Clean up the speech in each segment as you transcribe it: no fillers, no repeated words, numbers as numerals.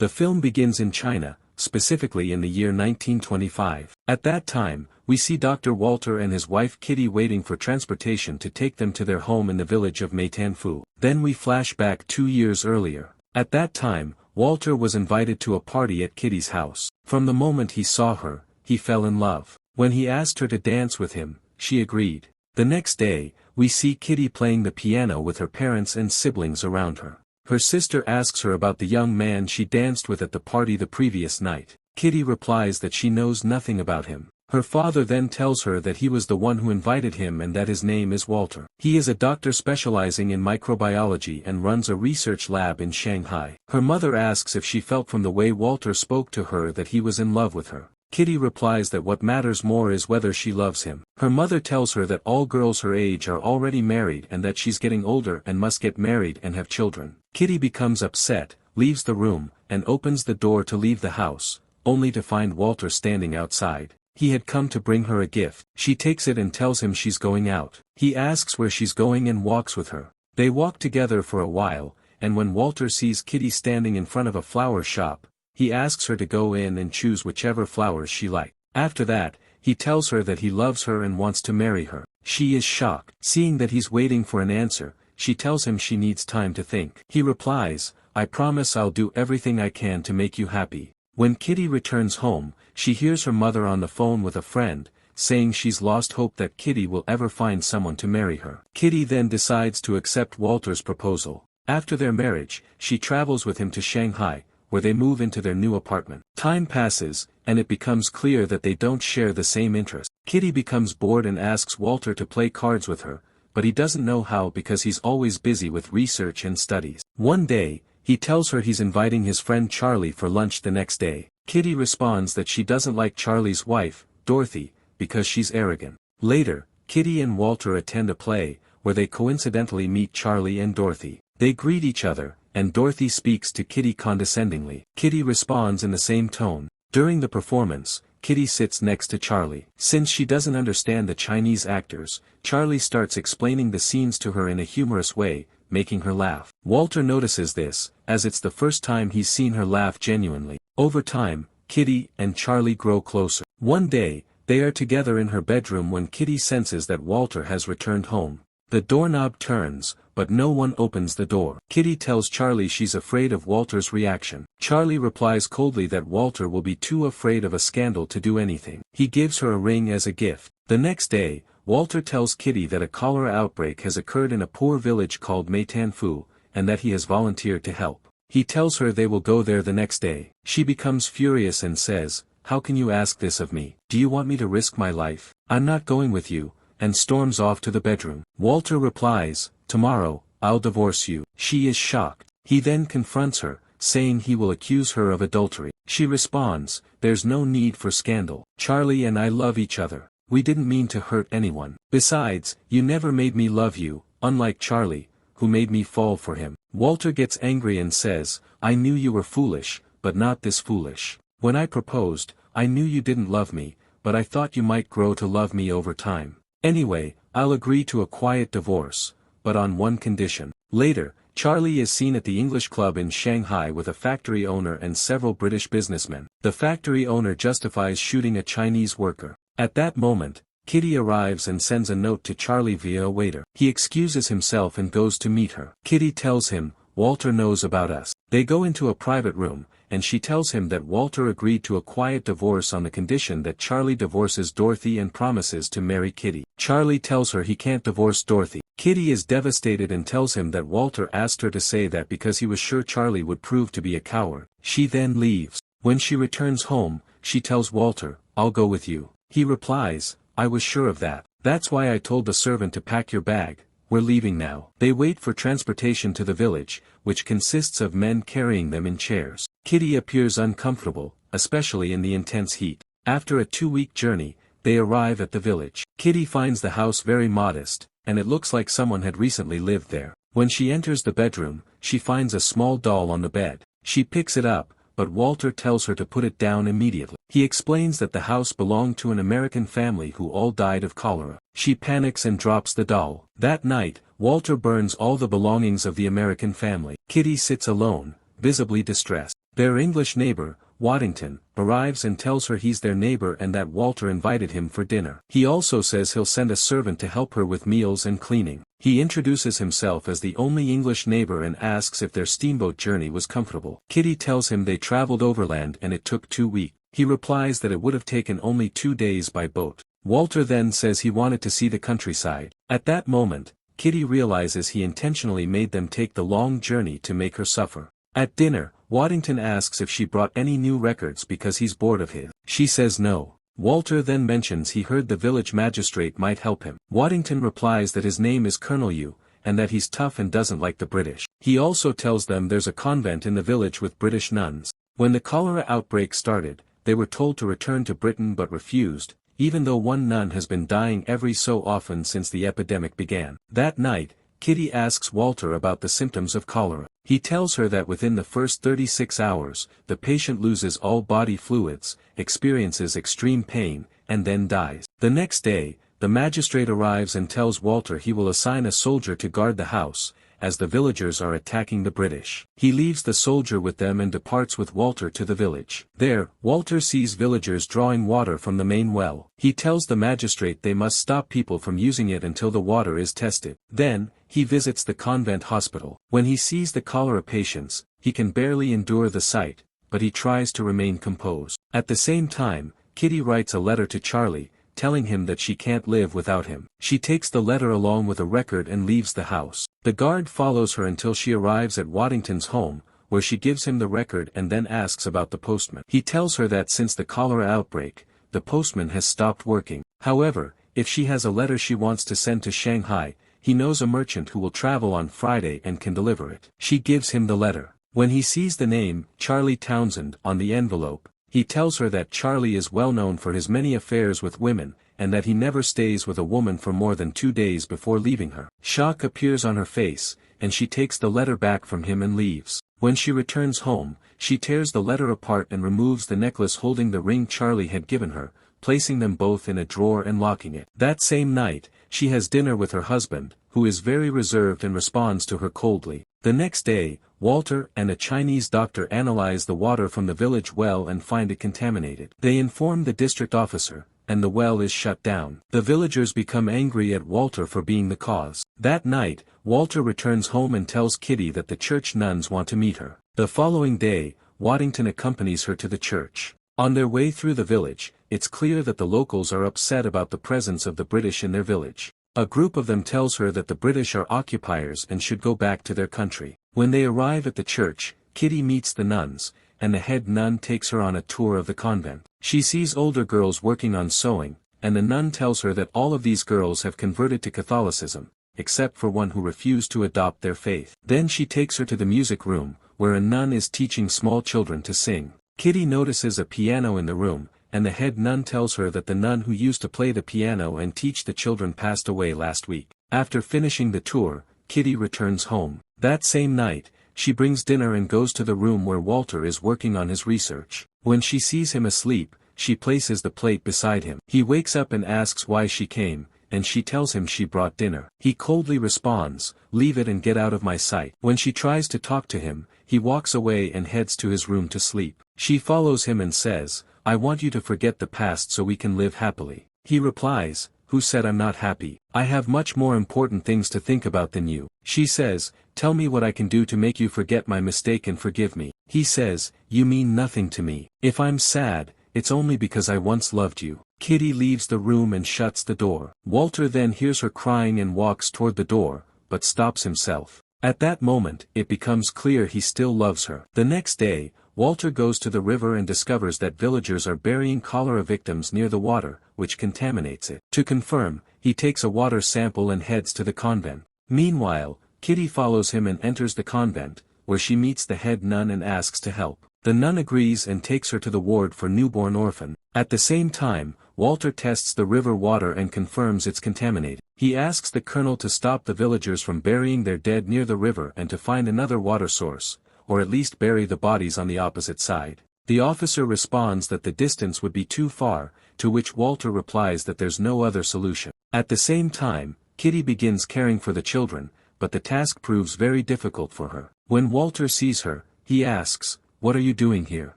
The film begins in China, specifically in the year 1925. At that time, we see Dr. Walter and his wife Kitty waiting for transportation to take them to their home in the village of Manfu. Then we flash back 2 years earlier. At that time, Walter was invited to a party at Kitty's house. From the moment he saw her, he fell in love. When he asked her to dance with him, she agreed. The next day, we see Kitty playing the piano with her parents and siblings around her. Her sister asks her about the young man she danced with at the party the previous night. Kitty replies that she knows nothing about him. Her father then tells her that he was the one who invited him and that his name is Walter. He is a doctor specializing in microbiology and runs a research lab in Shanghai. Her mother asks if she felt from the way Walter spoke to her that he was in love with her. Kitty replies that what matters more is whether she loves him. Her mother tells her that all girls her age are already married and that she's getting older and must get married and have children. Kitty becomes upset, leaves the room, and opens the door to leave the house, only to find Walter standing outside. He had come to bring her a gift. She takes it and tells him she's going out. He asks where she's going and walks with her. They walk together for a while, and when Walter sees Kitty standing in front of a flower shop, he asks her to go in and choose whichever flowers she likes. After that, he tells her that he loves her and wants to marry her. She is shocked. Seeing that he's waiting for an answer, she tells him she needs time to think. He replies, "I promise I'll do everything I can to make you happy." When Kitty returns home, she hears her mother on the phone with a friend, saying she's lost hope that Kitty will ever find someone to marry her. Kitty then decides to accept Walter's proposal. After their marriage, she travels with him to Shanghai, where they move into their new apartment. Time passes, and it becomes clear that they don't share the same interests. Kitty becomes bored and asks Walter to play cards with her, but he doesn't know how because he's always busy with research and studies. One day, he tells her he's inviting his friend Charlie for lunch the next day. Kitty responds that she doesn't like Charlie's wife, Dorothy, because she's arrogant. Later, Kitty and Walter attend a play, where they coincidentally meet Charlie and Dorothy. They greet each other, and Dorothy speaks to Kitty condescendingly. Kitty responds in the same tone. During the performance, Kitty sits next to Charlie. Since she doesn't understand the Chinese actors, Charlie starts explaining the scenes to her in a humorous way, making her laugh. Walter notices this, as it's the first time he's seen her laugh genuinely. Over time, Kitty and Charlie grow closer. One day, they are together in her bedroom when Kitty senses that Walter has returned home. The doorknob turns, but no one opens the door. Kitty tells Charlie she's afraid of Walter's reaction. Charlie replies coldly that Walter will be too afraid of a scandal to do anything. He gives her a ring as a gift. The next day, Walter tells Kitty that a cholera outbreak has occurred in a poor village called Manfu, and that he has volunteered to help. He tells her they will go there the next day. She becomes furious and says, "How can you ask this of me? Do you want me to risk my life? I'm not going with you," and storms off to the bedroom. Walter replies, "Tomorrow, I'll divorce you." She is shocked. He then confronts her, saying he will accuse her of adultery. She responds, "There's no need for scandal. Charlie and I love each other. We didn't mean to hurt anyone. Besides, you never made me love you, unlike Charlie, who made me fall for him." Walter gets angry and says, "I knew you were foolish, but not this foolish. When I proposed, I knew you didn't love me, but I thought you might grow to love me over time. Anyway, I'll agree to a quiet divorce, but on one condition." Later, Charlie is seen at the English club in Shanghai with a factory owner and several British businessmen. The factory owner justifies shooting a Chinese worker. At that moment, Kitty arrives and sends a note to Charlie via a waiter. He excuses himself and goes to meet her. Kitty tells him, "Walter knows about us." They go into a private room, and she tells him that Walter agreed to a quiet divorce on the condition that Charlie divorces Dorothy and promises to marry Kitty. Charlie tells her he can't divorce Dorothy. Kitty is devastated and tells him that Walter asked her to say that because he was sure Charlie would prove to be a coward. She then leaves. When she returns home, she tells Walter, "I'll go with you." He replies, "I was sure of that. That's why I told the servant to pack your bag. We're leaving now." They wait for transportation to the village, which consists of men carrying them in chairs. Kitty appears uncomfortable, especially in the intense heat. After a 2-week journey, they arrive at the village. Kitty finds the house very modest, and it looks like someone had recently lived there. When she enters the bedroom, she finds a small doll on the bed. She picks it up, but Walter tells her to put it down immediately. He explains that the house belonged to an American family who all died of cholera. She panics and drops the doll. That night, Walter burns all the belongings of the American family. Kitty sits alone, visibly distressed. Their English neighbor, Waddington, arrives and tells her he's their neighbor and that Walter invited him for dinner. He also says he'll send a servant to help her with meals and cleaning. He introduces himself as the only English neighbor and asks if their steamboat journey was comfortable. Kitty tells him they traveled overland and it took 2 weeks. He replies that it would have taken only 2 days by boat. Walter then says he wanted to see the countryside. At that moment, Kitty realizes he intentionally made them take the long journey to make her suffer. At dinner, Waddington asks if she brought any new records because he's bored of his. She says no. Walter then mentions he heard the village magistrate might help him. Waddington replies that his name is Colonel Yu, and that he's tough and doesn't like the British. He also tells them there's a convent in the village with British nuns. When the cholera outbreak started, they were told to return to Britain but refused, even though one nun has been dying every so often since the epidemic began. That night, Kitty asks Walter about the symptoms of cholera. He tells her that within the first 36 hours, the patient loses all body fluids, experiences extreme pain, and then dies. The next day, the magistrate arrives and tells Walter he will assign a soldier to guard the house, as the villagers are attacking the British. He leaves the soldier with them and departs with Walter to the village. There, Walter sees villagers drawing water from the main well. He tells the magistrate they must stop people from using it until the water is tested. Then, he visits the convent hospital. When he sees the cholera patients, he can barely endure the sight, but he tries to remain composed. At the same time, Kitty writes a letter to Charlie, telling him that she can't live without him. She takes the letter along with a record and leaves the house. The guard follows her until she arrives at Waddington's home, where she gives him the record and then asks about the postman. He tells her that since the cholera outbreak, the postman has stopped working. However, if she has a letter she wants to send to Shanghai, he knows a merchant who will travel on Friday and can deliver it. She gives him the letter. When he sees the name, Charlie Townsend, on the envelope, he tells her that Charlie is well known for his many affairs with women, and that he never stays with a woman for more than 2 days before leaving her. Shock appears on her face, and she takes the letter back from him and leaves. When she returns home, she tears the letter apart and removes the necklace holding the ring Charlie had given her, placing them both in a drawer and locking it. That same night, she has dinner with her husband, who is very reserved and responds to her coldly. The next day, Walter and a Chinese doctor analyze the water from the village well and find it contaminated. They inform the district officer, and the well is shut down. The villagers become angry at Walter for being the cause. That night, Walter returns home and tells Kitty that the church nuns want to meet her. The following day, Waddington accompanies her to the church. On their way through the village, it's clear that the locals are upset about the presence of the British in their village. A group of them tells her that the British are occupiers and should go back to their country. When they arrive at the church, Kitty meets the nuns, and the head nun takes her on a tour of the convent. She sees older girls working on sewing, and the nun tells her that all of these girls have converted to Catholicism, except for one who refused to adopt their faith. Then she takes her to the music room, where a nun is teaching small children to sing. Kitty notices a piano in the room, and the head nun tells her that the nun who used to play the piano and teach the children passed away last week. After finishing the tour, Kitty returns home. That same night, she brings dinner and goes to the room where Walter is working on his research. When she sees him asleep, she places the plate beside him. He wakes up and asks why she came, and she tells him she brought dinner. He coldly responds, "Leave it and get out of my sight." When she tries to talk to him, he walks away and heads to his room to sleep. She follows him and says, "I want you to forget the past so we can live happily." He replies, "Who said I'm not happy? I have much more important things to think about than you." She says, "Tell me what I can do to make you forget my mistake and forgive me." He says, "You mean nothing to me. If I'm sad, it's only because I once loved you." Kitty leaves the room and shuts the door. Walter then hears her crying and walks toward the door, but stops himself. At that moment, it becomes clear he still loves her. The next day, Walter goes to the river and discovers that villagers are burying cholera victims near the water, which contaminates it. To confirm, he takes a water sample and heads to the convent. Meanwhile, Kitty follows him and enters the convent, where she meets the head nun and asks to help. The nun agrees and takes her to the ward for newborn orphan. At the same time, Walter tests the river water and confirms it's contaminated. He asks the colonel to stop the villagers from burying their dead near the river and to find another water source, or at least bury the bodies on the opposite side. The officer responds that the distance would be too far, to which Walter replies that there's no other solution. At the same time, Kitty begins caring for the children, but the task proves very difficult for her. When Walter sees her, he asks, "What are you doing here?"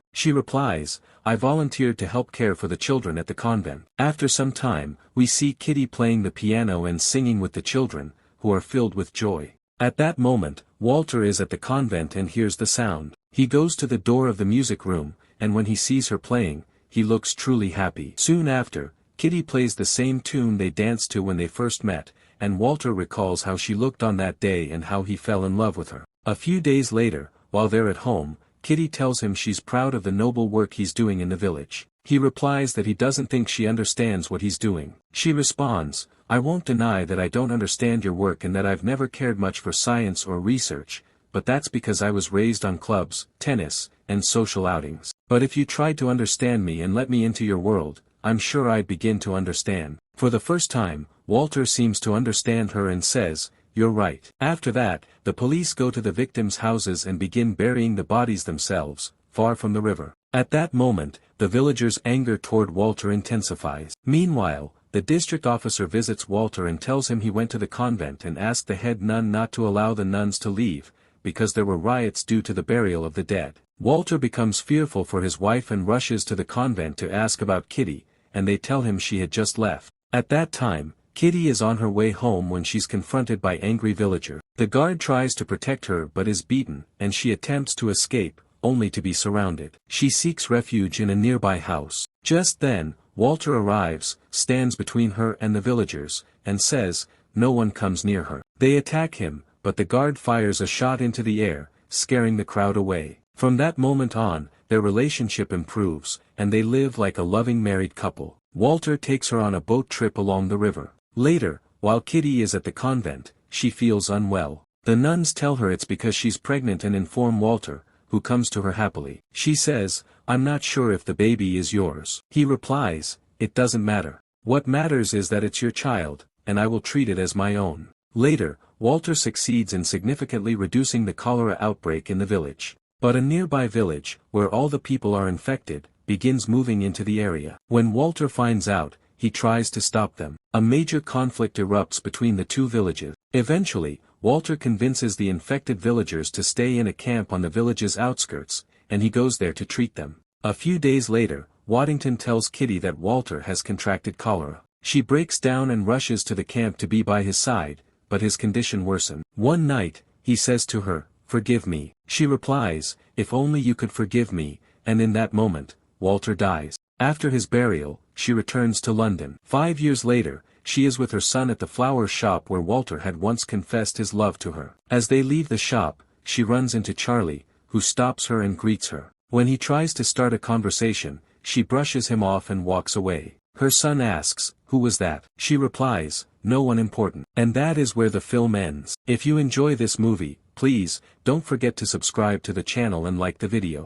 She replies, "I volunteered to help care for the children at the convent." After some time, we see Kitty playing the piano and singing with the children, who are filled with joy. At that moment, Walter is at the convent and hears the sound. He goes to the door of the music room, and when he sees her playing, he looks truly happy. Soon after, Kitty plays the same tune they danced to when they first met, and Walter recalls how she looked on that day and how he fell in love with her. A few days later, while they're at home, Kitty tells him she's proud of the noble work he's doing in the village. He replies that he doesn't think she understands what he's doing. She responds, "I won't deny that I don't understand your work and that I've never cared much for science or research, but that's because I was raised on clubs, tennis, and social outings. But if you tried to understand me and let me into your world, I'm sure I'd begin to understand." For the first time, Walter seems to understand her and says, "You're right." After that, the police go to the victims' houses and begin burying the bodies themselves, far from the river. At that moment, the villagers' anger toward Walter intensifies. Meanwhile, the district officer visits Walter and tells him he went to the convent and asked the head nun not to allow the nuns to leave, because there were riots due to the burial of the dead. Walter becomes fearful for his wife and rushes to the convent to ask about Kitty, and they tell him she had just left. At that time, Kitty is on her way home when she's confronted by angry villagers. The guard tries to protect her but is beaten, and she attempts to escape, only to be surrounded. She seeks refuge in a nearby house. Just then, Walter arrives, stands between her and the villagers, and says, "No one comes near her." They attack him, but the guard fires a shot into the air, scaring the crowd away. From that moment on, their relationship improves, and they live like a loving married couple. Walter takes her on a boat trip along the river. Later, while Kitty is at the convent, she feels unwell. The nuns tell her it's because she's pregnant and inform Walter, who comes to her happily. She says, "I'm not sure if the baby is yours." He replies, "It doesn't matter. What matters is that it's your child, and I will treat it as my own." Later, Walter succeeds in significantly reducing the cholera outbreak in the village. But a nearby village, where all the people are infected, begins moving into the area. When Walter finds out, he tries to stop them. A major conflict erupts between the two villages. Eventually, Walter convinces the infected villagers to stay in a camp on the village's outskirts, and he goes there to treat them. A few days later, Waddington tells Kitty that Walter has contracted cholera. She breaks down and rushes to the camp to be by his side, but his condition worsens. One night, he says to her, "Forgive me." She replies, "If only you could forgive me," and in that moment, Walter dies. After his burial, she returns to London. 5 years later, she is with her son at the flower shop where Walter had once confessed his love to her. As they leave the shop, she runs into Charlie, who stops her and greets her. When he tries to start a conversation, she brushes him off and walks away. Her son asks, "Who was that?" She replies, "No one important." And that is where the film ends. If you enjoy this movie, please, don't forget to subscribe to the channel and like the video.